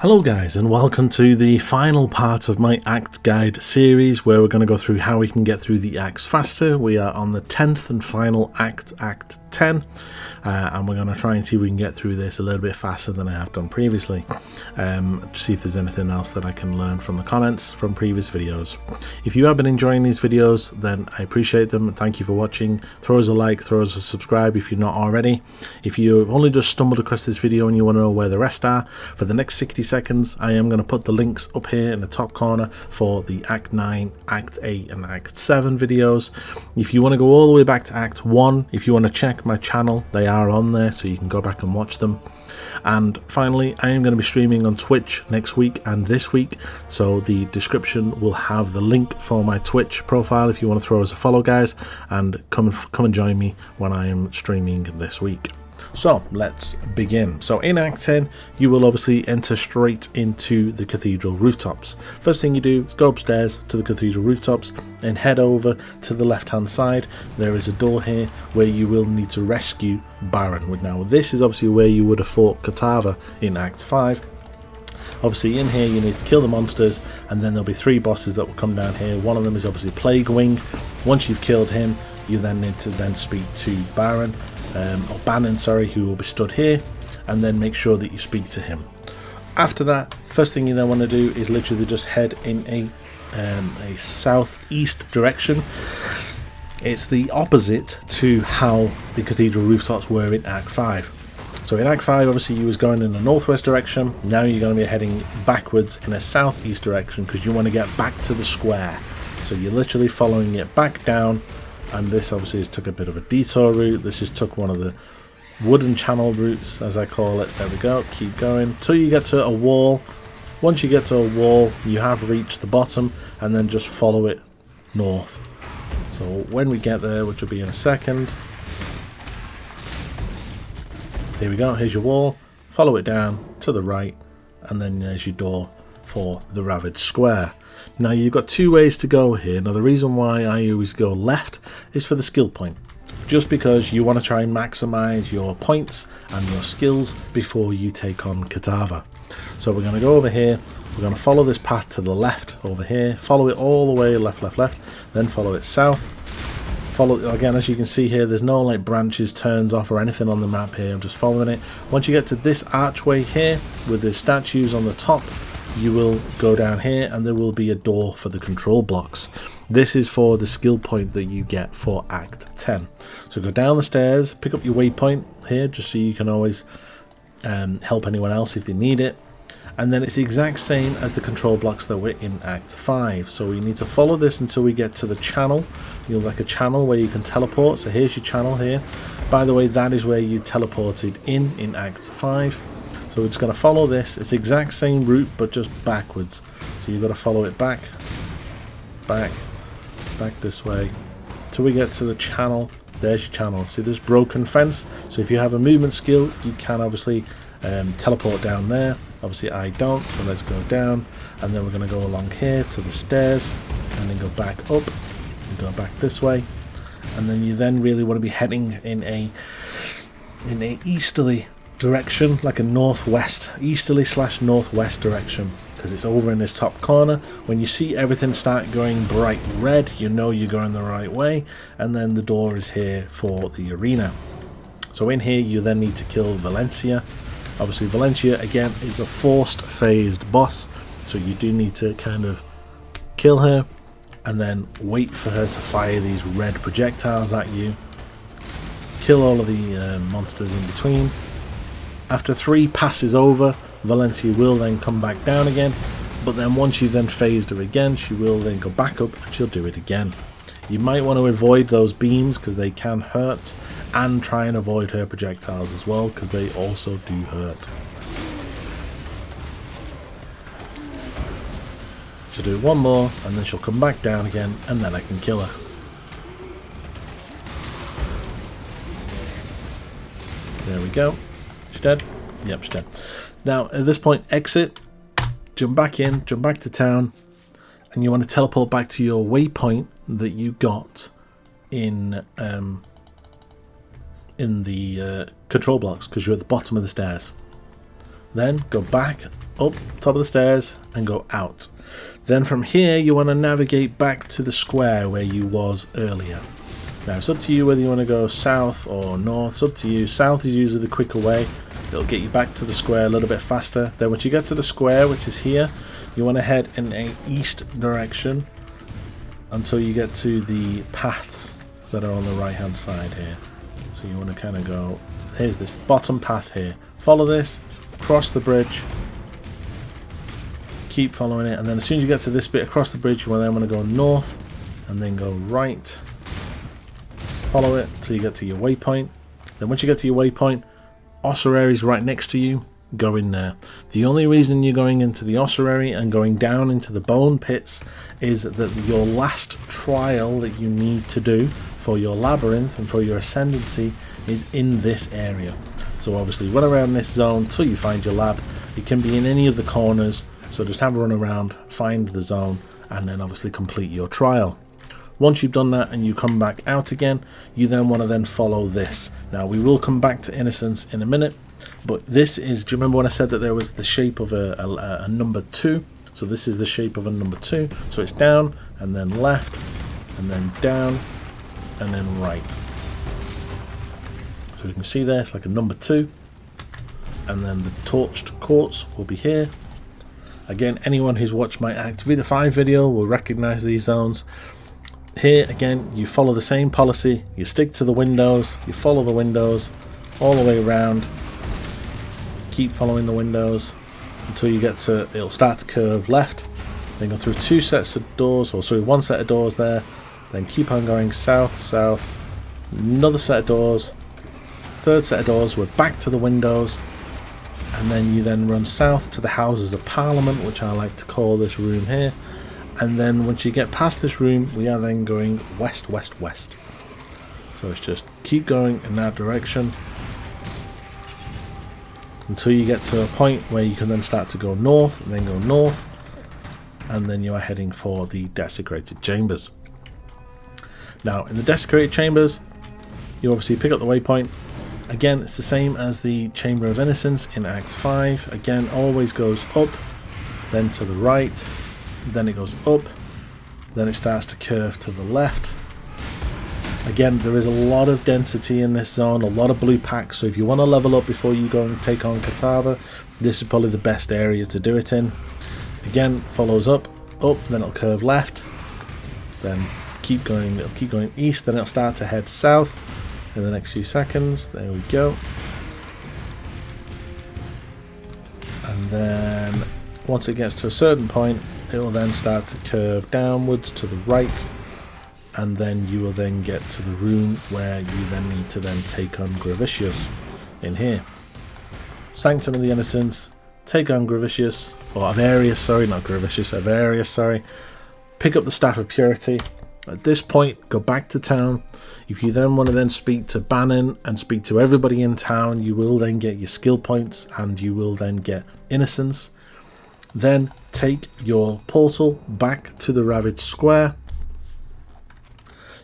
Hello guys, and welcome to the final part of my Act Guide series where we're going to go through how we can get through the acts faster. We are on the 10th and final act, Act 10, and we're going to try and see if we can get through this a little bit faster than I have done previously. See if there's anything else that I can learn from the comments from previous videos. If you have been enjoying these videos, then I appreciate them and thank you for watching. Throw us a like, throw us a subscribe if you're not already. If you've only just stumbled across this video and you want to know where the rest are, for the next 60 seconds I am going to put the links up here in the top corner for the Act 9, Act 8 and Act 7 videos. If you want to go all the way back to Act 1, if you want to check my channel, they are on there so you can go back and watch them. And finally, I am going to be streaming on Twitch next week and this week, so the description will have the link for my Twitch profile if you want to throw us a follow, guys, and come and join me when I am streaming this week. So let's begin. So in Act 10 you will obviously enter straight into the Cathedral Rooftops. First thing you do is go upstairs to the Cathedral Rooftops and head over to the left hand side. There is a door here where you will need to rescue Baron. Now this is obviously where you would have fought Katava in Act 5. Obviously in here you need to kill the monsters, and then there'll be 3 bosses that will come down here. One of them is obviously Plague Wing. Once you've killed him, you then need to speak to Baron. Or Bannon, sorry, who will be stood here, and then make sure that you speak to him. After that, first thing you then want to do is literally just head in a southeast direction. It's the opposite to how the Cathedral Rooftops were in Act 5. So in Act 5, obviously you was going in a northwest direction. Now you're going to be heading backwards in a southeast direction because you want to get back to the square. So you're literally following it back down. And this obviously has took a bit of a detour route. This has took one of the wooden channel routes, as I call it. There we go. Keep going till you get to a wall. Once you get to a wall, you have reached the bottom, and then just follow it north. So when we get there, which will be in a second, here we go. Here's your wall. Follow it down to the right, and then there's your door for the Ravaged Square. Now you've got 2 ways to go here. Now the reason why I always go left is for the skill point, just because you want to try and maximize your points and your skills before you take on Katava. So we're going to go over here, we're going to follow this path to the left over here, follow it all the way left, then follow it south. Follow again, as you can see here, there's no like branches, turns off or anything on the map here. I'm just following it. Once you get to this archway here with the statues on the top, you will go down here and there will be a door for the control blocks. This is for the skill point that you get for Act 10. So go down the stairs, pick up your waypoint here just so you can always help anyone else if they need it. And then it's the exact same as the control blocks that were in Act 5. So we need to follow this until we get to the channel. You'll like a channel where you can teleport. So here's your channel here. By the way, that is where you teleported in Act 5. So we're just going to follow this. It's the exact same route but just backwards. So you've got to follow it back this way till we get to the channel. There's your channel. See this broken fence? So if you have a movement skill, you can obviously teleport down there. Obviously I don't, so let's go down, and then we're going to go along here to the stairs and then go back up and go back this way. And then you then really want to be heading in a easterly direction, like a northwest, easterly / northwest direction, because it's over in this top corner. When you see everything start going bright red, you know you're going the right way, and then the door is here for the arena. So in here you then need to kill Valencia. Obviously Valencia again is a forced phased boss, so you do need to kind of kill her and then wait for her to fire these red projectiles at you. Kill all of the monsters in between. After 3 passes over, Valencia will then come back down again, but then once you've then phased her again, she will then go back up and she'll do it again. You might want to avoid those beams because they can hurt, and try and avoid her projectiles as well because they also do hurt. She'll do 1 more and then she'll come back down again, and then I can kill her. There we go. She's dead? Yep, she's dead. Now, at this point, exit, jump back in, jump back to town, and you want to teleport back to your waypoint that you got in the control blocks, because you're at the bottom of the stairs. Then go back up top of the stairs and go out. Then from here you want to navigate back to the square where you was earlier. Now it's up to you whether you want to go south or north. It's up to you. South is usually the quicker way. It'll get you back to the square a little bit faster. Then once you get to the square, which is here, you want to head in an east direction until you get to the paths that are on the right hand side here. So you want to kind of go, here's this bottom path here. Follow this, cross the bridge, keep following it, and then as soon as you get to this bit across the bridge, you then want to go north and then go right. Follow it till you get to your waypoint. Then once you get to your waypoint, Ossuary is right next to you. Go in there. The only reason you're going into the Ossuary and going down into the bone pits is that your last trial that you need to do for your labyrinth and for your ascendancy is in this area. So obviously run around this zone till you find your lab. It can be in any of the corners, so just have a run around, find the zone, and then obviously complete your trial. Once you've done that and you come back out again, you then want to then follow this. Now we will come back to Innocence in a minute, but this is, do you remember when I said that there was the shape of a number 2? So this is the shape of a number 2. So it's down and then left and then down and then right. So you can see there, it's like a number 2. And then the torched quartz will be here. Again, anyone who's watched my Act 5 video will recognize these zones. Here again, you follow the same policy. You stick to the windows, you follow the windows all the way around. Keep following the windows until you get to, it'll start to curve left, then go through 2 sets of doors, or sorry, 1 set of doors there, then keep on going south, south, another set of doors, 3rd set of doors, we're back to the windows, and then you then run south to the Houses of Parliament, which I like to call this room here. And then once you get past this room, we are then going west, west, west. So it's just keep going in that direction until you get to a point where you can then start to go north, and then go north, and then you are heading for the Desecrated Chambers. Now in the Desecrated Chambers, you obviously pick up the waypoint. Again, it's the same as the Chamber of Innocence in Act 5. Again, always goes up, then to the right, then it goes up, then it starts to curve to the left. Again, there is a lot of density in this zone, a lot of blue packs, so if you want to level up before you go and take on Catava, this is probably the best area to do it in. Again, follows up, then it'll curve left, then keep going, it'll keep going east, then it'll start to head south in the next few seconds. There we go. And then once it gets to a certain point, it will then start to curve downwards to the right, and then you will then get to the room where you then need to then take on Gravicius in here. Sanctum of the Innocents, take on Gravicius, or Avarius, sorry, not Gravicius, Avarius, sorry. Pick up the Staff of Purity. At this point, go back to town. If you then want to then speak to Bannon and speak to everybody in town, you will then get your skill points and you will then get Innocence. Then take your portal back to the Ravaged Square.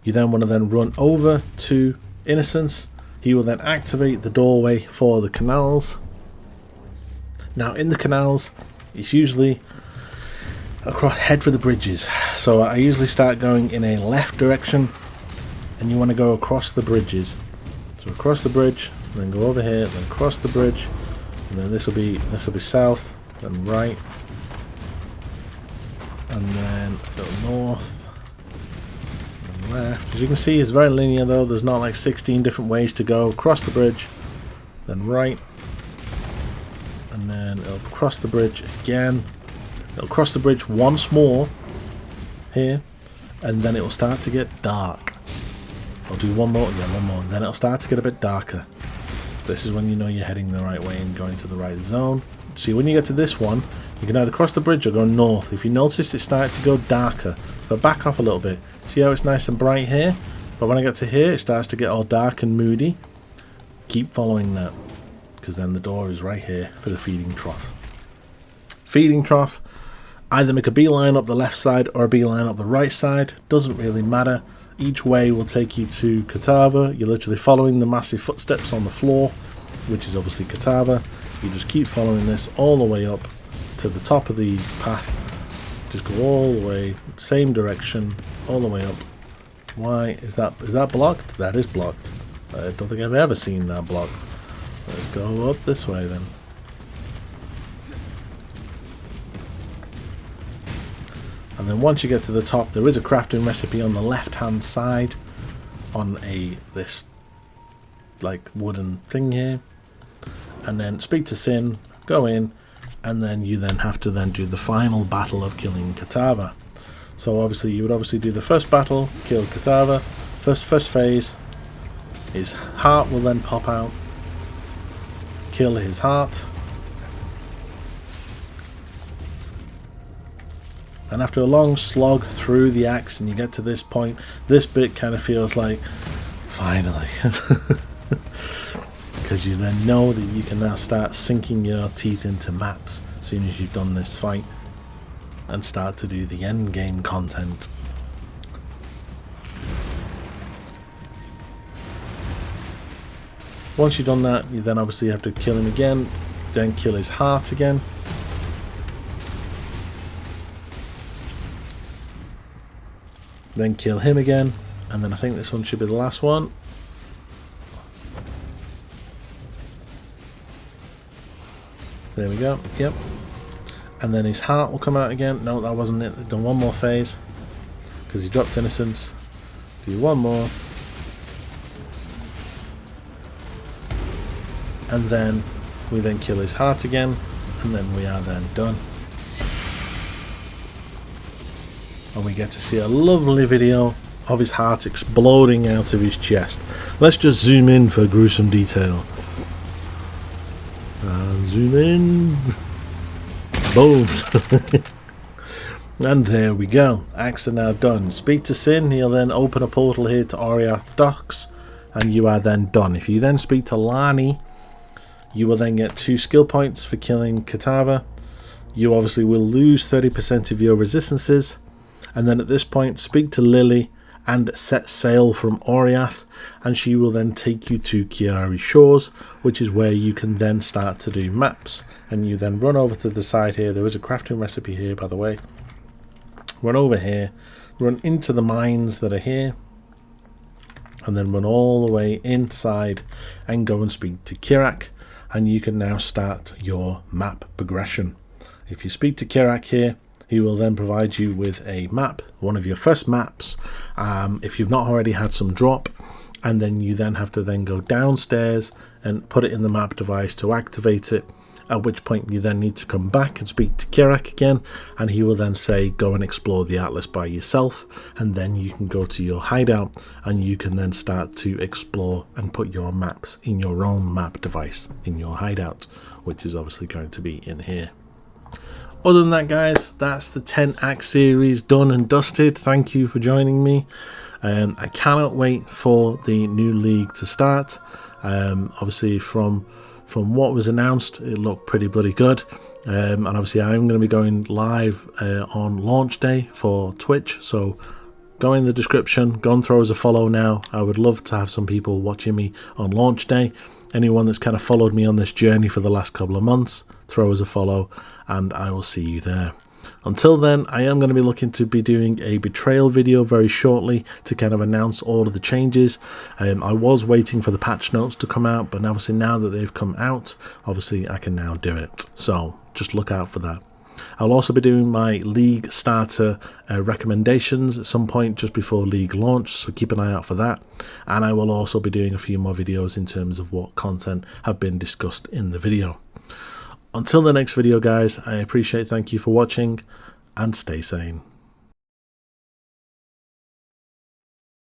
You then want to then run over to Innocence. He will then activate the doorway for the Canals. Now in the Canals, it's usually across, head for the bridges. So I usually start going in a left direction, and you want to go across the bridges. So across the bridge, and then go over here, then across the bridge, and then this will be south, then right, and then go north, and left. As you can see, it's very linear though. There's not like 16 different ways to go. Across the bridge, then right, and then it'll cross the bridge again. It'll cross the bridge once more here, and then it will start to get dark. I'll do one more, yeah, one more, and then it'll start to get a bit darker. This is when you know you're heading the right way and going to the right zone. See, when you get to this one, you can either cross the bridge or go north. If you notice, it started to go darker. But back off a little bit. See how it's nice and bright here? But when I get to here, it starts to get all dark and moody. Keep following that, because then the door is right here for the Feeding Trough. Feeding Trough. Either make a beeline up the left side or a beeline up the right side. Doesn't really matter. Each way will take you to Catava. You're literally following the massive footsteps on the floor, which is obviously Catava. You just keep following this all the way up to the top of the path. Just go all the way, same direction, all the way up. Why is that blocked? That is blocked. I don't think I've ever seen that blocked. Let's go up this way then. And then once you get to the top, there is a crafting recipe on the left hand side on this like wooden thing here. And then speak to Sin, go in, and then you then have to then do the final battle of killing Katava. So obviously you would obviously do the first battle, kill Katava, first phase. His heart will then pop out, kill his heart, and after a long slog through the axe and you get to this point, this bit kind of feels like finally, because you then know that you can now start sinking your teeth into maps as soon as you've done this fight and start to do the end game content. Once you've done that, you then obviously have to kill him again, then kill his heart again. Then kill him again, and then I think this one should be the last one. There we go, yep. And then his heart will come out again. No, that wasn't it. They've done one more phase, because he dropped innocence. Do one more. And then we then kill his heart again, and then we are then done. And we get to see a lovely video of his heart exploding out of his chest. Let's just zoom in for gruesome detail. And zoom in. Boom. And there we go. Acts are now done. Speak to Sin, he'll then open a portal here to Oriath Docks, and you are then done. If you then speak to Lani, you will then get 2 skill points for killing Katava. You obviously will lose 30% of your resistances. And then at this point, speak to Lily and set sail from Oriath, and she will then take you to Karui Shores, which is where you can then start to do maps. And you then run over to the side here. There is a crafting recipe here, by the way. Run over here, run into the mines that are here, and then run all the way inside and go and speak to Kirak, and you can now start your map progression. If you speak to Kirak here, he will then provide you with a map, one of your first maps, if you've not already had some drop, and then you then have to then go downstairs and put it in the map device to activate it, at which point you then need to come back and speak to Kirak again, and he will then say go and explore the Atlas by yourself, and then you can go to your hideout and you can then start to explore and put your maps in your own map device in your hideout, which is obviously going to be in here. Other than that, guys, that's the 10 act series done and dusted. Thank you for joining me. I cannot wait for the new league to start. Obviously from what was announced, it looked pretty bloody good. And obviously I'm going to be going live on launch day for Twitch, so go in the description, go and throw us a follow now. I would love to have some people watching me on launch day. Anyone that's kind of followed me on this journey for the last couple of months, throw us a follow and I will see you there. Until then, I am going to be looking to be doing a betrayal video very shortly to kind of announce all of the changes. I was waiting for the patch notes to come out, but obviously now that they've come out, obviously I can now do it. So just look out for that. I'll also be doing my league starter recommendations at some point just before league launch, so keep an eye out for that. And I will also be doing a few more videos in terms of what content have been discussed in the video. Until the next video, guys, I appreciate, thank you for watching, and stay sane.